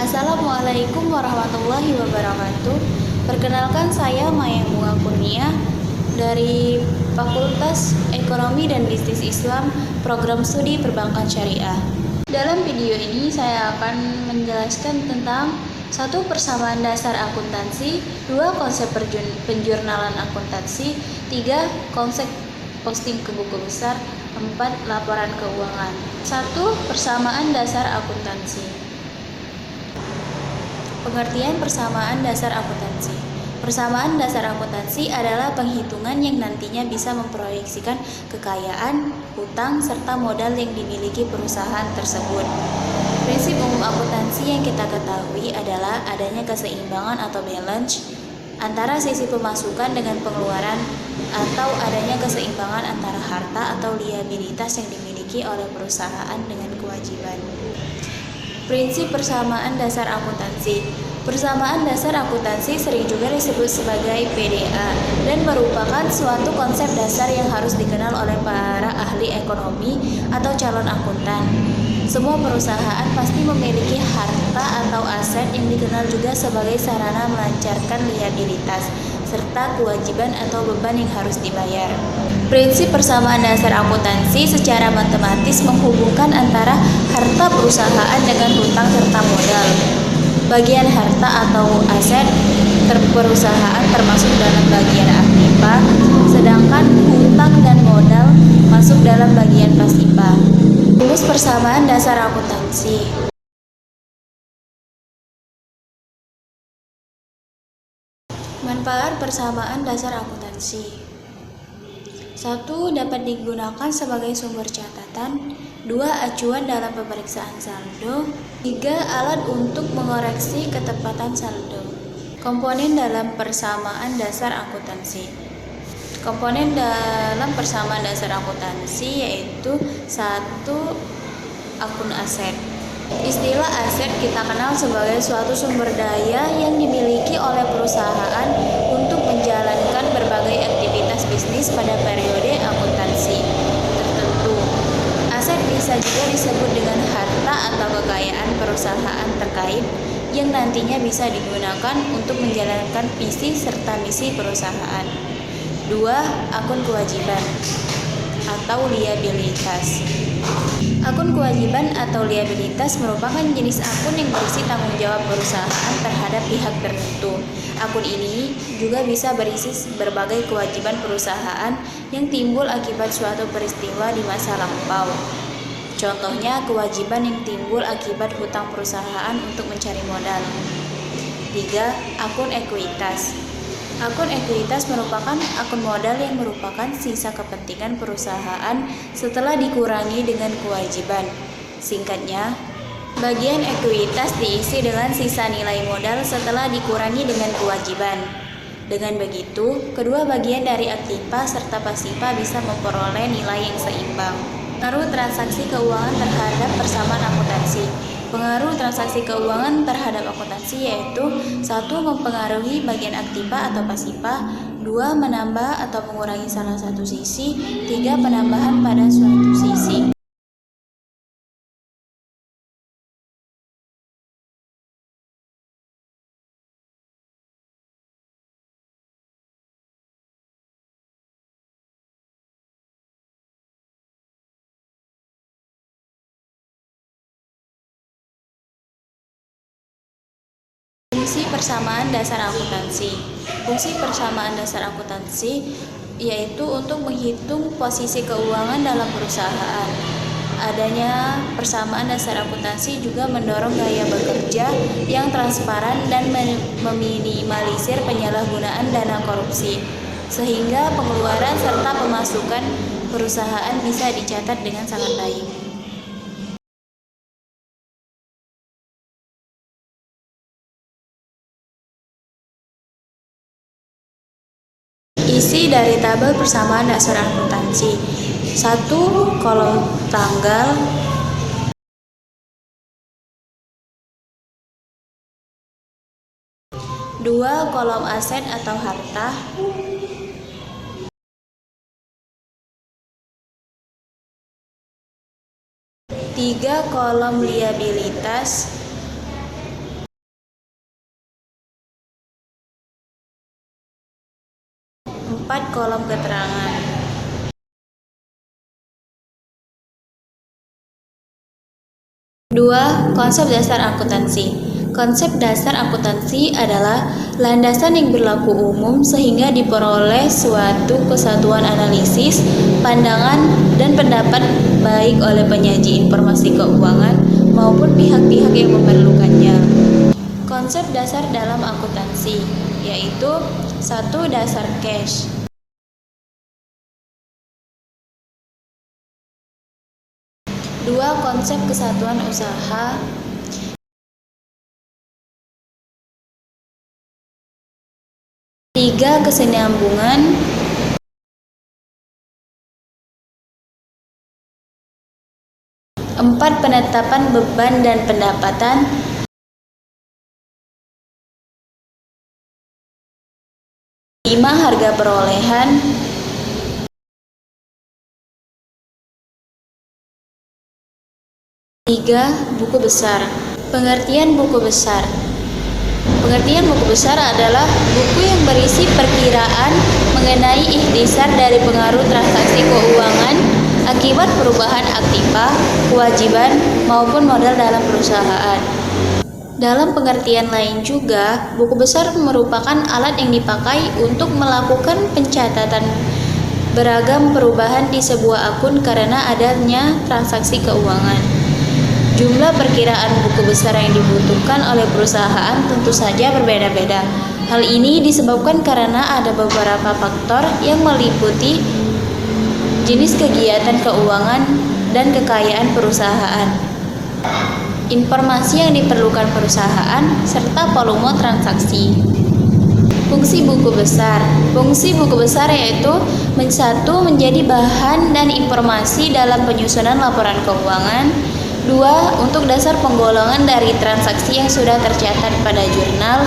Assalamualaikum warahmatullahi wabarakatuh. Perkenalkan, saya Maya Bunga Kurnia dari Fakultas Ekonomi dan Bisnis Islam, Program Studi Perbankan Syariah. Dalam video ini saya akan menjelaskan tentang 1. Persamaan dasar akuntansi, 2. Konsep penjurnalan akuntansi, 3. Konsep posting ke buku besar, 4. Laporan keuangan. 1. Persamaan dasar akuntansi. Pengertian persamaan dasar akuntansi. Persamaan dasar akuntansi adalah penghitungan yang nantinya bisa memproyeksikan kekayaan, hutang, serta modal yang dimiliki perusahaan tersebut. Prinsip umum akuntansi yang kita ketahui adalah adanya keseimbangan atau balance antara sisi pemasukan dengan pengeluaran, atau adanya keseimbangan antara harta atau liabilitas yang dimiliki oleh perusahaan dengan kewajiban. Prinsip persamaan dasar akuntansi. Persamaan dasar akuntansi sering juga disebut sebagai PDA dan merupakan suatu konsep dasar yang harus dikenal oleh para ahli ekonomi atau calon akuntan. Semua perusahaan pasti memiliki harta atau aset yang dikenal juga sebagai sarana melancarkan liabilitas serta kewajiban atau beban yang harus dibayar. Prinsip persamaan dasar akuntansi secara matematis menghubungkan antara harta perusahaan dengan hutang serta modal. Bagian harta atau aset perusahaan termasuk dalam bagian aktiva, sedangkan hutang dan modal masuk dalam bagian pasiva. Rumus persamaan dasar akuntansi. Manfaat persamaan dasar akuntansi. 1. Dapat digunakan sebagai sumber catatan. 2. Acuan dalam pemeriksaan saldo. 3. Alat untuk mengoreksi ketepatan saldo. Komponen dalam persamaan dasar akuntansi. Komponen dalam persamaan dasar akuntansi yaitu 1. Akun aset. Istilah aset kita kenal sebagai suatu sumber daya yang dimiliki oleh perusahaan untuk menjalankan berbagai aktivitas bisnis pada periode akuntansi tertentu. Aset bisa juga disebut dengan harta atau kekayaan perusahaan terkait yang nantinya bisa digunakan untuk menjalankan visi serta misi perusahaan. 2. Akun kewajiban atau liabilitas. Akun kewajiban atau liabilitas merupakan jenis akun yang berisi tanggung jawab perusahaan terhadap pihak tertentu. Akun ini juga bisa berisi berbagai kewajiban perusahaan yang timbul akibat suatu peristiwa di masa lampau. Contohnya, kewajiban yang timbul akibat hutang perusahaan untuk mencari modal. 3. Akun ekuitas. Akun ekuitas merupakan akun modal yang merupakan sisa kepentingan perusahaan setelah dikurangi dengan kewajiban. Singkatnya, bagian ekuitas diisi dengan sisa nilai modal setelah dikurangi dengan kewajiban. Dengan begitu, kedua bagian dari aktiva serta pasiva bisa memperoleh nilai yang seimbang. Pengaruh transaksi keuangan terhadap persamaan akuntansi. Pengaruh transaksi keuangan terhadap akuntansi yaitu 1. Mempengaruhi bagian aktiva atau pasiva, 2. Menambah atau mengurangi salah satu sisi, 3. Penambahan pada suatu sisi. Fungsi persamaan dasar akuntansi. Fungsi persamaan dasar akuntansi yaitu untuk menghitung posisi keuangan dalam perusahaan. Adanya persamaan dasar akuntansi juga mendorong gaya bekerja yang transparan dan meminimalisir penyalahgunaan dana korupsi, sehingga pengeluaran serta pemasukan perusahaan bisa dicatat dengan sangat baik. Isi dari tabel persamaan dasar akuntansi. 1. Kolom tanggal. 2. Kolom aset atau harta. 3. Kolom liabilitas. 4 kolom keterangan. Dua, konsep dasar akuntansi. Konsep dasar akuntansi adalah landasan yang berlaku umum sehingga diperoleh suatu kesatuan analisis, pandangan, dan pendapat baik oleh penyaji informasi keuangan maupun pihak-pihak yang memerlukannya. Konsep dasar dalam akuntansi yaitu 1. Dasar cash. 2. Konsep kesatuan usaha. 3. Kesinambungan. 4. Penetapan beban dan pendapatan. 5. Harga perolehan. 3. Buku besar. Pengertian buku besar. Pengertian buku besar adalah buku yang berisi perkiraan mengenai ikhtisar dari pengaruh transaksi keuangan akibat perubahan aktiva, kewajiban, maupun modal dalam perusahaan. Dalam pengertian lain juga, buku besar merupakan alat yang dipakai untuk melakukan pencatatan beragam perubahan di sebuah akun karena adanya transaksi keuangan. Jumlah perkiraan buku besar yang dibutuhkan oleh perusahaan tentu saja berbeda-beda. Hal ini disebabkan karena ada beberapa faktor yang meliputi jenis kegiatan keuangan dan kekayaan perusahaan, informasi yang diperlukan perusahaan, serta volume transaksi. Fungsi buku besar. Fungsi buku besar yaitu menjadi bahan dan informasi dalam penyusunan laporan keuangan. 2. Untuk dasar penggolongan dari transaksi yang sudah tercatat pada jurnal.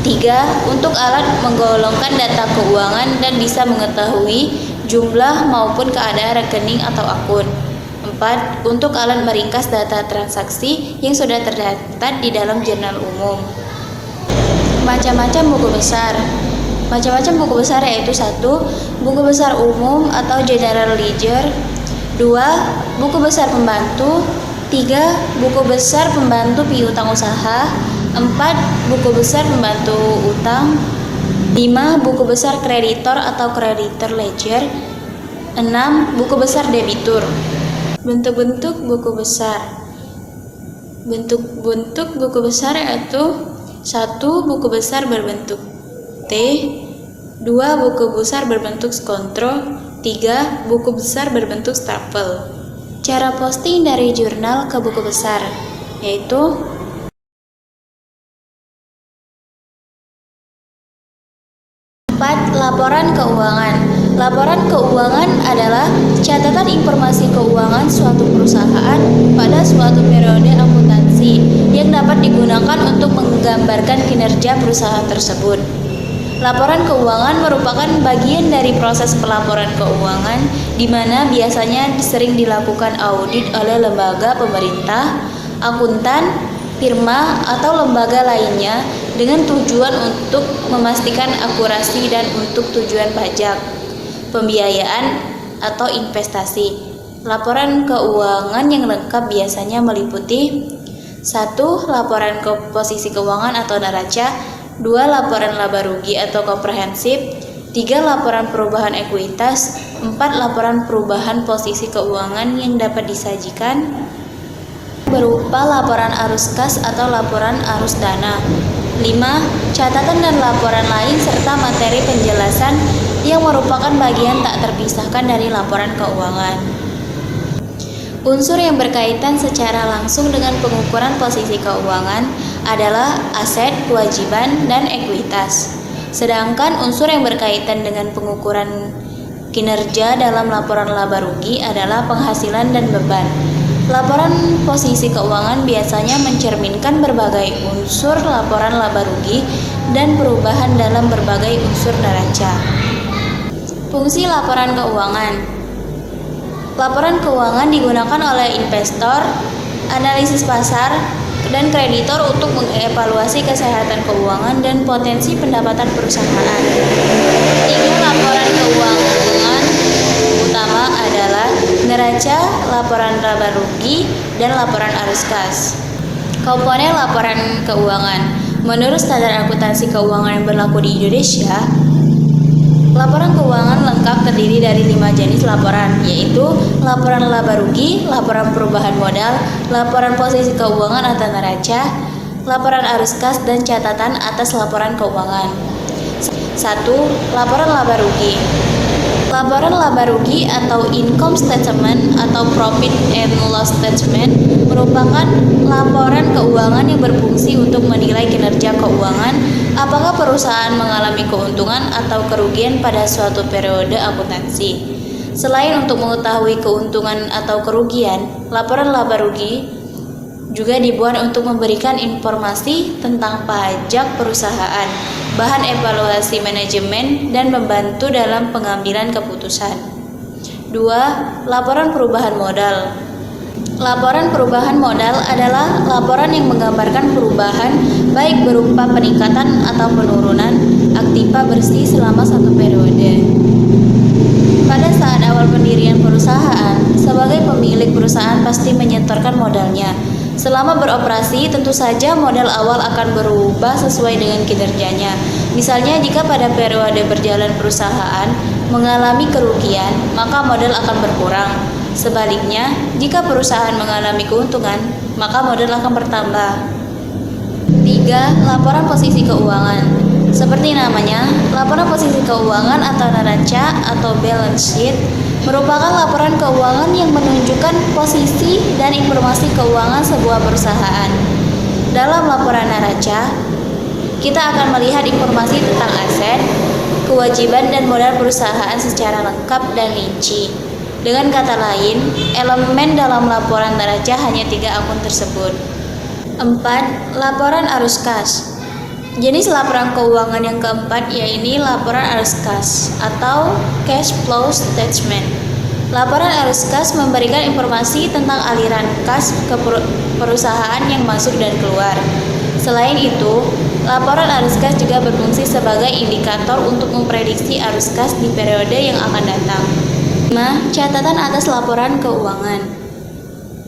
3. Untuk alat menggolongkan data keuangan dan bisa mengetahui jumlah maupun keadaan rekening atau akun. 4. Untuk alat meringkas data transaksi yang sudah tercatat di dalam jurnal umum. Macam-macam buku besar. Macam-macam buku besar yaitu 1. Buku besar umum atau general ledger. 2. Buku besar pembantu. 3. Buku besar pembantu piutang usaha. 4. Buku besar pembantu utang. 5. Buku besar kreditor atau creditor ledger. 6. Buku besar debitur. Bentuk-bentuk buku besar. Bentuk-bentuk buku besar yaitu 1. Buku besar berbentuk T. 2. Buku besar berbentuk skontro. 3. Buku besar berbentuk stapel. Cara posting dari jurnal ke buku besar yaitu 4. Laporan keuangan. Laporan keuangan adalah catatan informasi keuangan suatu perusahaan pada suatu periode akuntansi yang dapat digunakan untuk menggambarkan kinerja perusahaan tersebut. Laporan keuangan merupakan bagian dari proses pelaporan keuangan di mana biasanya sering dilakukan audit oleh lembaga pemerintah, akuntan, firma, atau lembaga lainnya dengan tujuan untuk memastikan akurasi dan untuk tujuan pajak, pembiayaan, atau investasi. Laporan keuangan yang lengkap biasanya meliputi 1. Laporan posisi keuangan atau neraca. 2. Laporan laba rugi atau komprehensif. 3. Laporan perubahan ekuitas. 4. Laporan perubahan posisi keuangan yang dapat disajikan berupa laporan arus kas atau laporan arus dana. 5. Catatan dan laporan lain serta materi penjelasan yang merupakan bagian tak terpisahkan dari laporan keuangan. Unsur yang berkaitan secara langsung dengan pengukuran posisi keuangan adalah aset, kewajiban, dan ekuitas. Sedangkan unsur yang berkaitan dengan pengukuran kinerja dalam laporan laba rugi adalah penghasilan dan beban. Laporan posisi keuangan biasanya mencerminkan berbagai unsur laporan laba rugi dan perubahan dalam berbagai unsur neraca. Fungsi laporan keuangan. Laporan keuangan digunakan oleh investor, analisis pasar, dan kreditor untuk mengevaluasi kesehatan keuangan dan potensi pendapatan perusahaan. 3 laporan keuangan utama adalah neraca, laporan laba rugi, dan laporan arus kas. Komponen laporan keuangan. Menurut standar akuntansi keuangan yang berlaku di Indonesia, laporan keuangan lengkap terdiri dari 5 jenis laporan, yaitu laporan laba rugi, laporan perubahan modal, laporan posisi keuangan atau neraca, laporan arus kas, dan catatan atas laporan keuangan. 1. Laporan laba rugi. Laporan laba rugi atau income statement atau profit and loss statement merupakan laporan keuangan yang berfungsi untuk menilai kinerja keuangan, apakah perusahaan mengalami keuntungan atau kerugian pada suatu periode akuntansi. Selain untuk mengetahui keuntungan atau kerugian, laporan laba rugi juga dibuat untuk memberikan informasi tentang pajak perusahaan, bahan evaluasi manajemen, dan membantu dalam pengambilan keputusan. 2. Laporan perubahan modal. Laporan perubahan modal adalah laporan yang menggambarkan perubahan baik berupa peningkatan atau penurunan aktiva bersih selama satu periode. Pada saat awal pendirian perusahaan, sebagai pemilik perusahaan pasti menyetorkan modalnya. Selama beroperasi, tentu saja modal awal akan berubah sesuai dengan kinerjanya. Misalnya, jika pada periode berjalan perusahaan mengalami kerugian, maka modal akan berkurang. Sebaliknya, jika perusahaan mengalami keuntungan, maka modal akan bertambah. 3. Laporan posisi keuangan. Seperti namanya, laporan posisi keuangan atau neraca atau balance sheet merupakan laporan keuangan yang menunjukkan posisi dan informasi keuangan sebuah perusahaan. Dalam laporan neraca, kita akan melihat informasi tentang aset, kewajiban, dan modal perusahaan secara lengkap dan rinci. Dengan kata lain, elemen dalam laporan neraca hanya 3 akun tersebut. 4. Laporan arus kas. Jenis laporan keuangan yang keempat yaitu laporan arus kas atau cash flow statement. Laporan arus kas memberikan informasi tentang aliran kas ke perusahaan yang masuk dan keluar. Selain itu, laporan arus kas juga berfungsi sebagai indikator untuk memprediksi arus kas di periode yang akan datang. 5. Catatan atas laporan keuangan.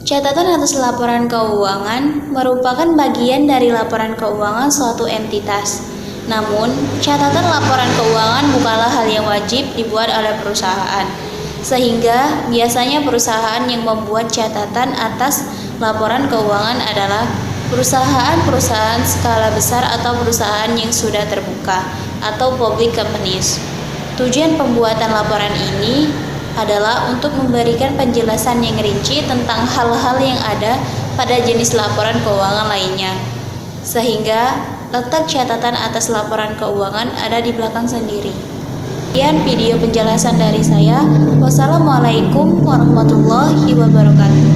Catatan atas laporan keuangan merupakan bagian dari laporan keuangan suatu entitas. Namun, catatan laporan keuangan bukanlah hal yang wajib dibuat oleh perusahaan. Sehingga, biasanya perusahaan yang membuat catatan atas laporan keuangan adalah perusahaan-perusahaan skala besar atau perusahaan yang sudah terbuka atau public companies. Tujuan pembuatan laporan ini adalah untuk memberikan penjelasan yang rinci tentang hal-hal yang ada pada jenis laporan keuangan lainnya, sehingga letak catatan atas laporan keuangan ada di belakang sendiri. Sekian video penjelasan dari saya. Wassalamualaikum warahmatullahi wabarakatuh.